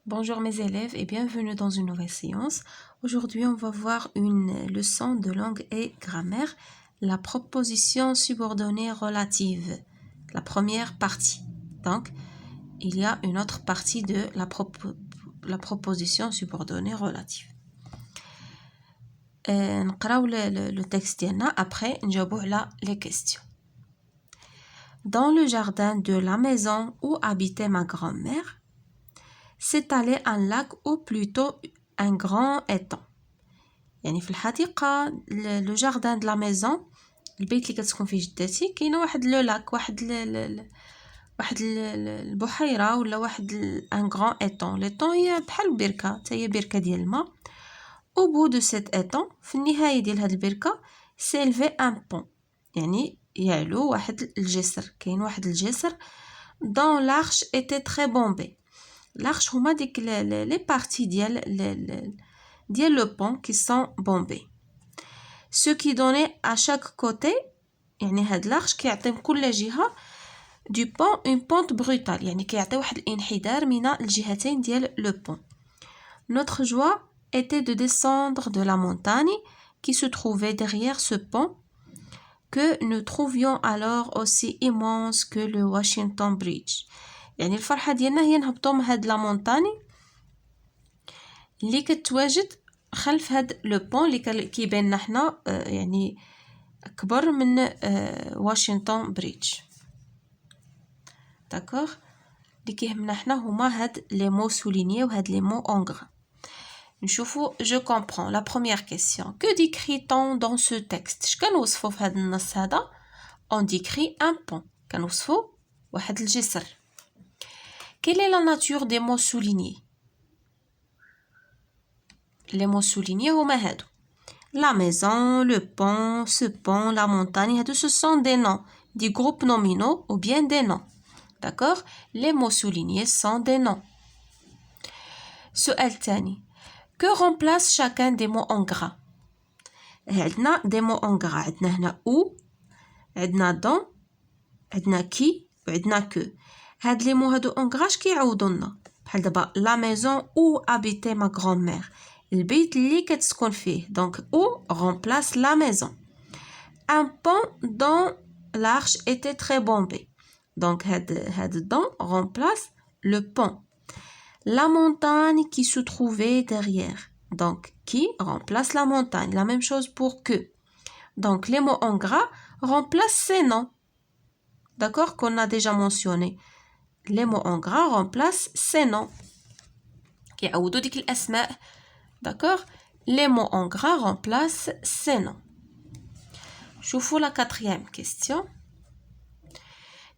Bonjour mes élèves et bienvenue dans une nouvelle séance. Aujourd'hui, on va voir une leçon de langue et grammaire, la proposition subordonnée relative, la première partie. Donc, il y a une autre partie de la proposition subordonnée relative. نقراو le texte ديالنا après نجاوبوا على les questions. Dans le jardin de la maison où habitait ma grand-mère, s'étalait un lac ou plutôt un grand étang. يعني في الحديقة le jardin de la maison البيت اللي كتسكن فيه جدتي كاينه واحد لو لاك واحد البحيرة ولا واحد un grand étang. l'étang هي بحال بركة حتى هي بركة ديال الماء. au bout de cet étang في النهاية ديال هاد البركة s'élevait un pont يعني يعلو واحد الجسر. كاين واحد الجسر dont l'arche était très bombée. l'arche هما ديك les parties ديال le pont qui sont bombées. ce qui donnait à chaque côté يعني هاد l'arche كيعطي من كل جهة du pont une pente brutale يعني كيعطي واحد الانحدار من الجهتين ديال le pont. notre joie était de descendre de la montagne qui se trouvait derrière ce pont que nous trouvions alors aussi immense que le Washington Bridge. يعني الفرحة ديالنا هي نهبطو من هاد لا مونطاني اللي كتواجد خلف هاد لو بون اللي كيبان لنا حنا يعني اكبر من واشنطن بريدج. داكوغ اللي كيهمنا حنا هما هاد لي مو سولينيي وهاد لي مو اون غران. نشوفو je comprends la première question. que décrit-on dans ce texte؟ اش كنوصفو في هاد النص هذا؟ on décrit un pont كنوصفو واحد الجسر. quelle est la nature des mots soulignés؟ les mots soulignés هما هادو la maison, le pont, ce pont, la montagne. هادو ce sont des noms des groupes nominaux ou bien des noms. d'accord les mots soulignés sont des noms. سؤال تاني. que remplace chacun des mots en gras؟ عندنا des mots en gras. عندنا هنا ou عندنا dans عندنا qui وعندنا que. هاد لي مو هادو en gras كيعوضوا لنا بحال دابا la maison où habitait ma grand-mère البيت اللي كتسكن فيه. donc où remplace la maison. un pont dont l'arche était très bombée. donc هاد dans remplace le pont. la montagne qui se trouvait derrière. donc qui remplace la montagne. la même chose pour que. donc les mots en gras remplacent ces noms. d'accord qu'on a déjà mentionné. les mots en gras remplacent ces noms. كيعوضوا ديك الأسماء. d'accord les mots en gras remplacent ces noms. شوفوا la quatrième question.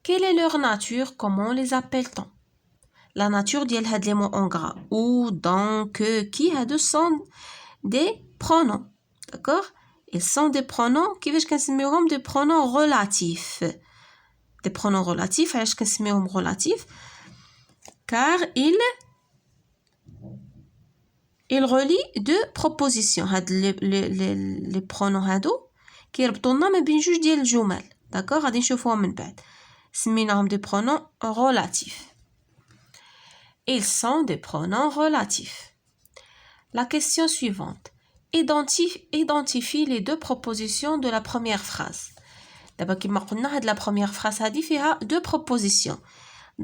quelle est leur nature? comment les appelle-t-on? la nature ديال هاد les mots en gras ou dans que qui هادو sont des pronoms. d'accord ils sont des pronoms كيفاش كنسميوهم des pronoms relatifs. des pronoms relatifs علاش كنسميوهم relatifs car il relie deux propositions. هاد les pronoms هادو كيربطوا لنا ما بين جوج ديال الجمل. داكوغ غادي نشوفوهم من بعد. سميناهم des pronoms relatifs. ils sont des pronoms relatifs. la question suivante. identifie les deux propositions de la première phrase. دابا كما قلنا هاد la première phrase هادي فيها deux propositions.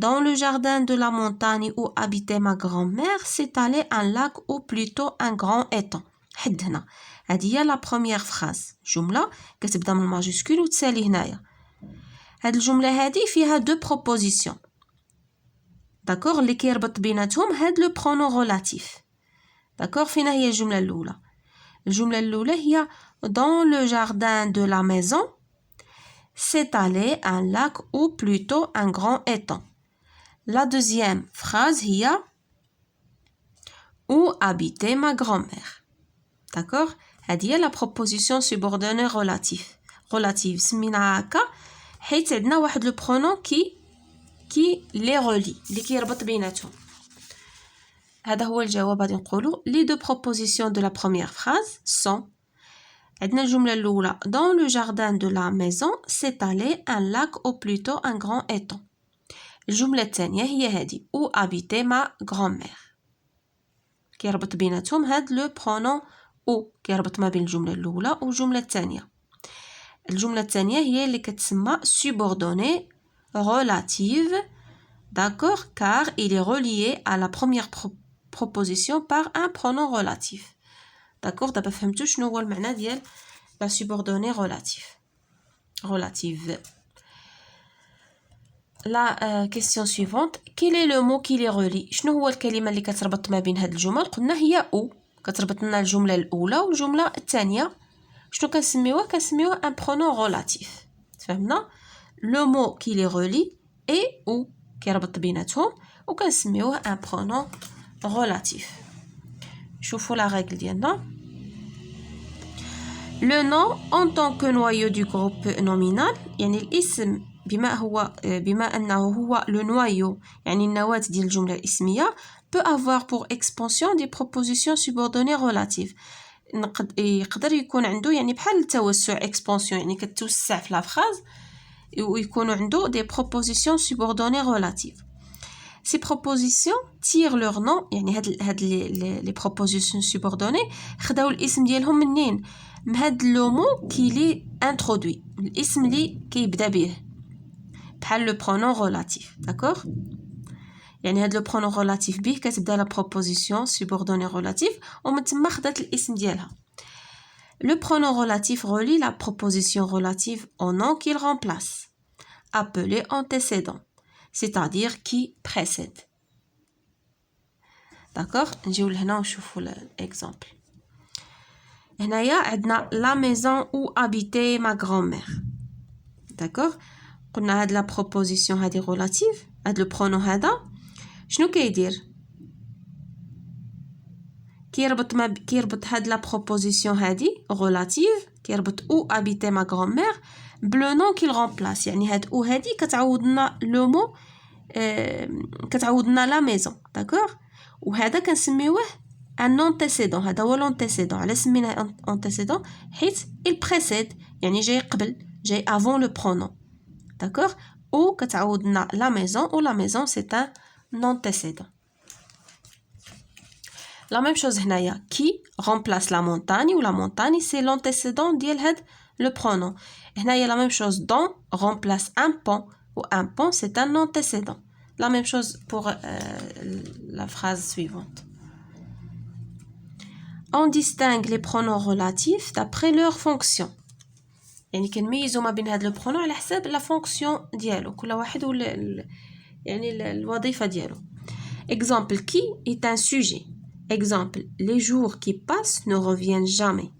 dans le jardin de la montagne où habitait ma grand-mère s'étalait un lac ou plutôt un grand étang. حد هنا هادي هي la première phrase. جملة كتبدا من الماجيسكول وتسالي هنايا. هاد الجملة هادي فيها deux propositions. d'accord اللي كيربط بيناتهم هاد لو pronom relatif. d'accord فينا هي الجملة الأولى؟ الجملة الأولى هي dans le jardin de la maison s'étalait un lac ou plutôt un grand étang. la deuxième phrase هي où habitait ma grand-mère. d'accord هذه هي la proposition subordonnée relative سميناها هكا حيت عندنا واحد لو pronom qui les relie اللي كيربط بيناتهم. هذا هو الجواب. غادي نقولوا les deux propositions de la première phrase sont. عندنا الجملة الأولى dans le jardin de la maison s'étalait un lac ou plutôt un grand étang. الجملة الثانية هي هذه où habitait ma grand-mère. كيربط بيناتهم هاد لو برونون او كيربط ما بين الجمله الاولى والجمله الثانيه. الجمله الثانيه هي اللي كتسمى subordonnée relative, d'accord, car il est relié à la première proposition par un pronom relatif. D'accord, دابا فهمتوا شنو هو المعنى ديال la subordonnée relative. La question suivante, quel est le mot qui les relie? شنو هو الكلمه اللي كتربط ما بين هاد الجمل؟ قلنا هي او كتربط لنا الجمله الاولى والجمله الثانيه. شنو كنسميوه un pronom relatif. فهمنا le mot qui les relie est ou كيربط بيناتهم وكنسميوه un pronom relatif. شوفوا la règle ديالنا. Le nom en tant que noyau du groupe nominal يعني الاسم بما أنه هو le noyau يعني النواة ديال الجملة الاسمية peut avoir pour expansion des propositions subordonnées relatives. يقدر يكون عنده يعني بحال التوسع expansion يعني كتوسع في لا فراز ويكونوا عنده des propositions subordonnées relatives. Ces propositions tirent leur nom يعني هاد les propositions subordonnées خداو الاسم ديالهم منين؟ من هاد لو مو كي لي انترودوي الاسم اللي كيبدا به بحال لو برونون ريلاتيف. داكوغ يعني هاد لو برونون ريلاتيف به كتبدا لا بروبوزيسيون سوبوردوني ريلاتيف ومن تما خدات الاسم ديالها. Le pronom relatif relie la proposition relative au nom qu'il remplace, appelé antécédent, c'est-à-dire qui précède. D'accord, نجيو لهنا ونشوفوا l'exemple. هنايا عندنا la maison où habitait ma grand-mère. D'accord, قلنا هاد لا بروبوزيسيون هادي ريلاتيف هاد لو برونون هذا شنو كيدير؟ كيربط هاد لا بروبوزيسيون هادي ريلاتيف كيربط او habiter ma grand-mère بلو نون كيل remplace يعني هاد او هادي كتعوض لنا لو مو كتعوض لنا لا ميزون. داكوغ وهذا كنسميوه ان انتيسيدون. هذا هو لونتيسيدون. علاش سميناه انتيسيدون؟ حيت il précède يعني جاي قبل جاي avant le pronom. داكوغ او كتعوض لنا لا ميزون و لا ميزون سي ان انتيسيدون. La même chose هنايا qui remplace la montagne ou la montagne c'est l'antécédent ديال هاد le pronom. هنايا la même chose dans remplace un pont ou un pont c'est un antécédent. La même chose pour la phrase suivante. On distingue les pronoms relatifs d'après leur fonction. يعني كنميزو ما بين هاد لو برونون على حساب لا فونكسيون ديالو كل واحد يعني الوظيفه ديالو. Exemple qui est un sujet. Exemple, les jours qui passent ne reviennent jamais.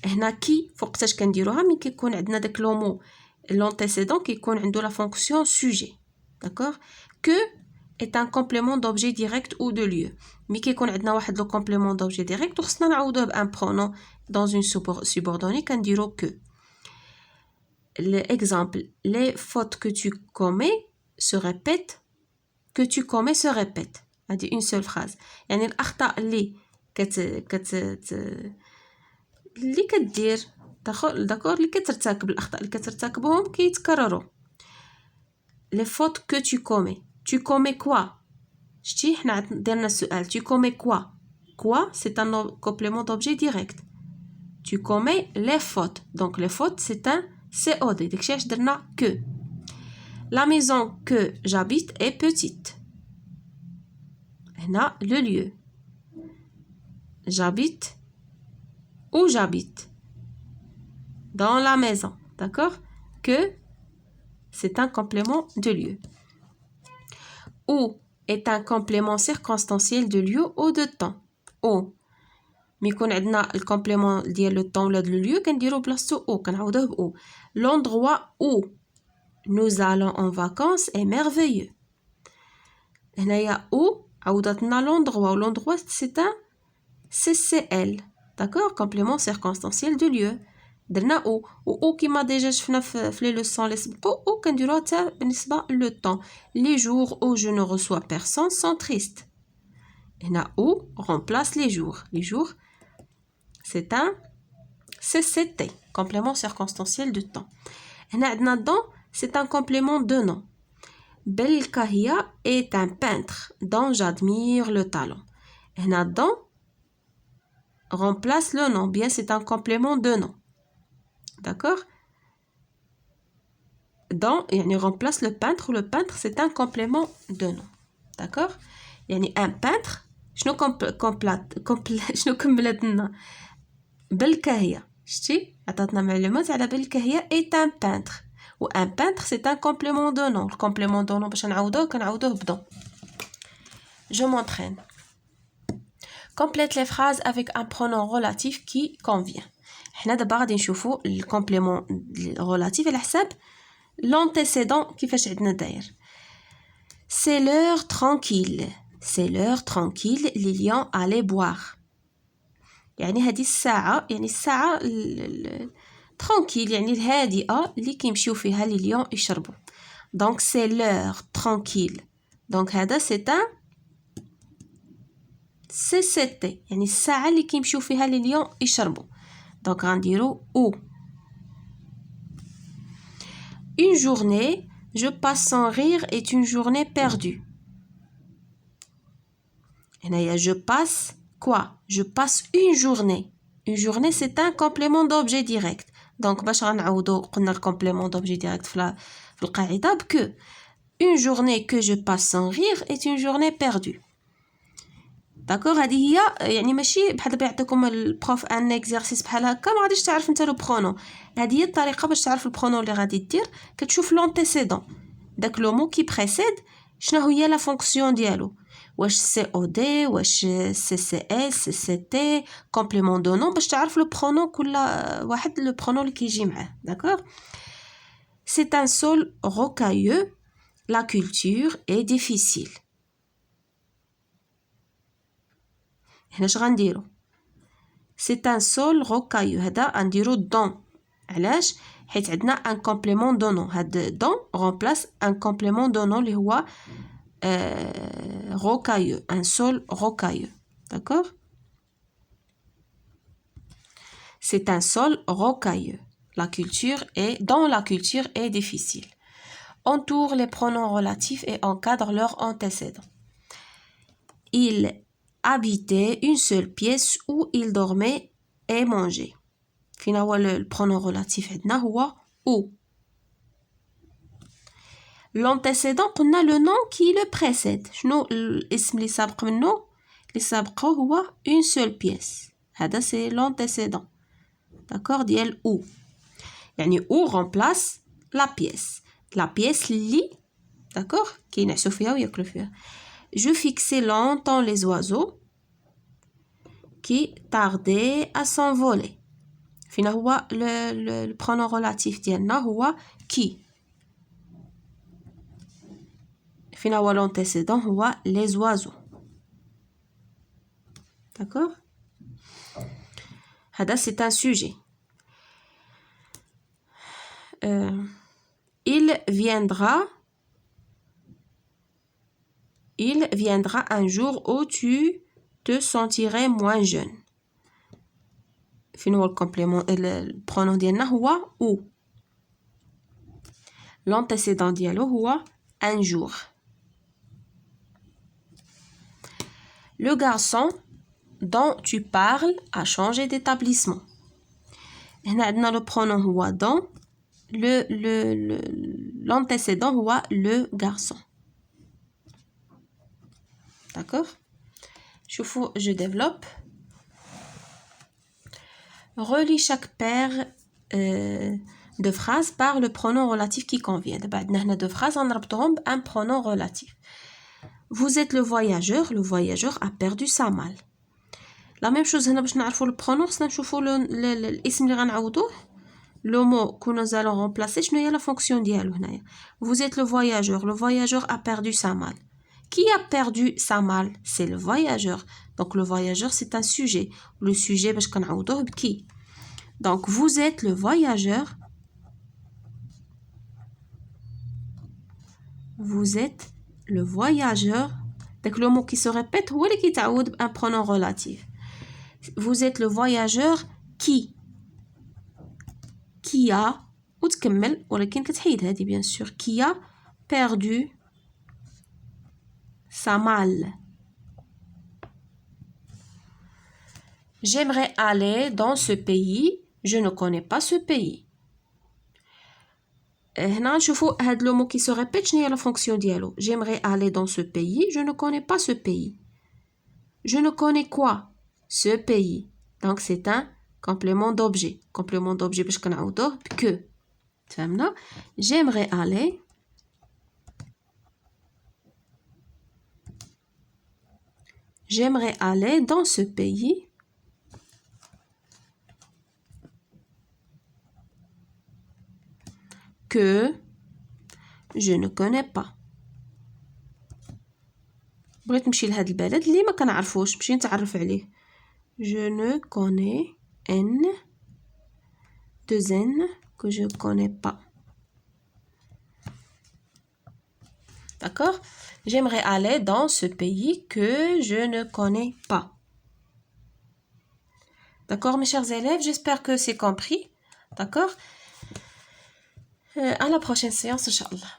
هنا كي فوقتاش كنديروها ملي كيكون عندنا داك لو مو l'antécédent كيكون عنده لا فونكسيون sujet. D'accord? Que est un complément d'objet direct ou de lieu. ملي كيكون عندنا واحد لو complément d'objet direct وخصنا نعوضوه بان pronom dans une subordonnée كنديرو que. L'exemple, les fautes que tu commets se répètent. Que tu commets se répètent. هذه une seule phrase. يعني الأخطاء اللي اللي كدير داكور اللي كترتكب الأخطاء اللي كترتكبهم كيتكرروا. Les fautes que tu commets. Tu commets quoi? شتي حنا درنا السؤال tu commets quoi? Quoi c'est un complément d'objet direct. Tu commets les fautes. Donc les fautes c'est un COD. داكشي علاش درنا que. La maison que j'habite est petite. هنا le lieu. J'habite où j'habite. Dans la maison. D'accord? Que c'est un complément de lieu. Où est un complément circonstanciel de lieu ou de temps. Où مي يكون عندنا الكومبليمون ديال لو طون ولا دو ليو كنديرو بلاصتو او كنعوضوه بو. L'endroit où nous allons en vacances est merveilleux. هنايا où عوضت لنا l'endroit. L'endroit c'est un CCL. D'accord? Complément circonstanciel de lieu. درنا او او كيما ديجا شفنا في لي لوسون اللي سبقوا او كنديروها حتى بالنسبه لو طون. Les jours où je ne reçois personne sont tristes. هنا او remplace les jours. Les jours c'est un CCT. Complément circonstanciel de temps. هنا عندنا dans c'est un complément de nom. Belkahia est un peintre dont j'admire le talent. هنا dans remplace le nom. Bien, c'est un complément de nom. D'accord? Dans, يعني remplace le peintre. Le peintre, c'est un complément de nom. D'accord? يعني un peintre, شنو شنو كملت لنا؟ بالكهية. شتي؟ عطاتنا معلومات على بالكهية est un peintre. و un peintre, c'est un complément de nom. Le complément de nom, باش نعوضوه كنعوضوه بدون. Je m'entraîne. Complète les phrases avec un pronom relatif qui convient. حنا دابا غادي نشوفوا الكومبليمون relatif على حساب l'antécédent كيفاش عندنا داير. C'est l'heure tranquille. C'est l'heure tranquille, Lilian allait boire. يعني هذه الساعة يعني الساعة tranquille يعني الهادئة اللي كيمشيو فيها ليليون يشربوا. Donc c'est l'heure tranquille. Donc هذا c'est un CCT يعني الساعة اللي كيمشيو فيها ليليون يشربوا. Donc غنديرو ou. Une journée, je passe sans rire est une journée perdue. هنايا je passe quoi? Je passe une journée. Une journée c'est un complément d'objet direct. Donc باش غنعوضو قلنا الكومبليمون d'objet direct في القاعدة que une journée que je passe sans rire est une journée perdue. D'accord? هذه هي يعني ماشي بحال دابا يعطيكم البروف ان اكزرسيس بحال هكا ما غاديش تعرف انت لو برونون. هذه هي الطريقه باش تعرف البرونون اللي غادي دير. كتشوف لونتيسيدون داك لو مو كي بريسيد شنو هي لا فونكسيون ديالو. واش سي او دي واش سي سي اس سي سي تي كومبليمون دو نون باش تعرف لو برونون كل واحد لو برونون اللي كيجي معاه. داكور. C'est un sol rocailleux. La culture est difficile. هنا اش غنديرو؟ C'est un sol rocailleux. هذا غنديرو don. علاش؟ حيت عندنا ان كومبليمون دو نون. هاد don remplace un complément de nom اللي هو rocailleux, un sol rocailleux. D'accord? C'est un sol rocailleux. Dans la culture est difficile. Entoure les pronoms relatifs et encadre leurs antécédents. Il habitait une seule pièce où il dormait et mangeait. فين هو البرونون relatif عندنا هو où. L'antécédent قلنا le nom qui le précède. شنو الاسم اللي سابق منه؟ اللي سابقه هو une seule pièce. هذا c'est l'antécédent. D'accord? ديال où. يعني où remplace la pièce. La pièce اللي d'accord كينعسوا فيها وياكلوا فيها. Je fixais longtemps les oiseaux qui tardaient à s'envoler. فين هو le pronom relatif ديالنا هو qui. فين هو l'antécédent هو les oiseaux. D'accord? هذا c'est un sujet. Il viendra un jour où tu te sentirais moins jeune. فين هو الكومبليمون البرونون ديالنا هو où. L'antécédent ديالو هو un jour. Le garçon dont tu parles a changé d'établissement. هنا عندنا le pronom هو dont. L'antécédent هو le garçon. D'accord? Je développe. Relie chaque paire de phrases par le pronom relatif qui convient. دابا عندنا هنا deux phrases غنربطوهم بان pronom relatif. Vous êtes le voyageur a perdu sa malle. La même chose هنا باش نعرفوا البرونون خصنا نشوفوا الاسم اللي غنعوضوه. Le mot que nous allons remplacer شنو هي la fonction ديالو هنايا. Vous êtes le voyageur a perdu sa malle. Qui a perdu sa malle? C'est le voyageur. Donc le voyageur c'est un sujet. Le sujet باش كنعوضوه بكي. Donc vous êtes le voyageur. Vous êtes le voyageur. Donc le mot qui se répète هو اللي كيتعوض بان pronom relatif. Vous êtes le voyageur qui a وتكمل ولكن كتحيد هذه bien sûr. Qui a perdu sa malle. J'aimerais aller dans ce pays. Je ne connais pas ce pays. هنا نشوفوا هاد لو مو كي سو ريبيت شنو هي لا فونكسيون ديالو. J'aimerais aller dans ce pays. Je ne connais pas ce pays. Je ne connais quoi? Ce pays. Donc c'est un complément d'objet. Complément d'objet باش كنعوضوه que. فهمنا؟ J'aimerais aller. J'aimerais aller dans ce pays. Que je ne connais pas. بغيت نمشي لهاد البلد اللي ما كنعرفوش نمشي نتعرف عليه. Je ne connais n que je connais pas. D'accord? J'aimerais aller dans ce pays que je ne connais pas. D'accord, mes chers élèves? J'espère que c'est compris. D'accord? À la prochaine séance, Inch'Allah.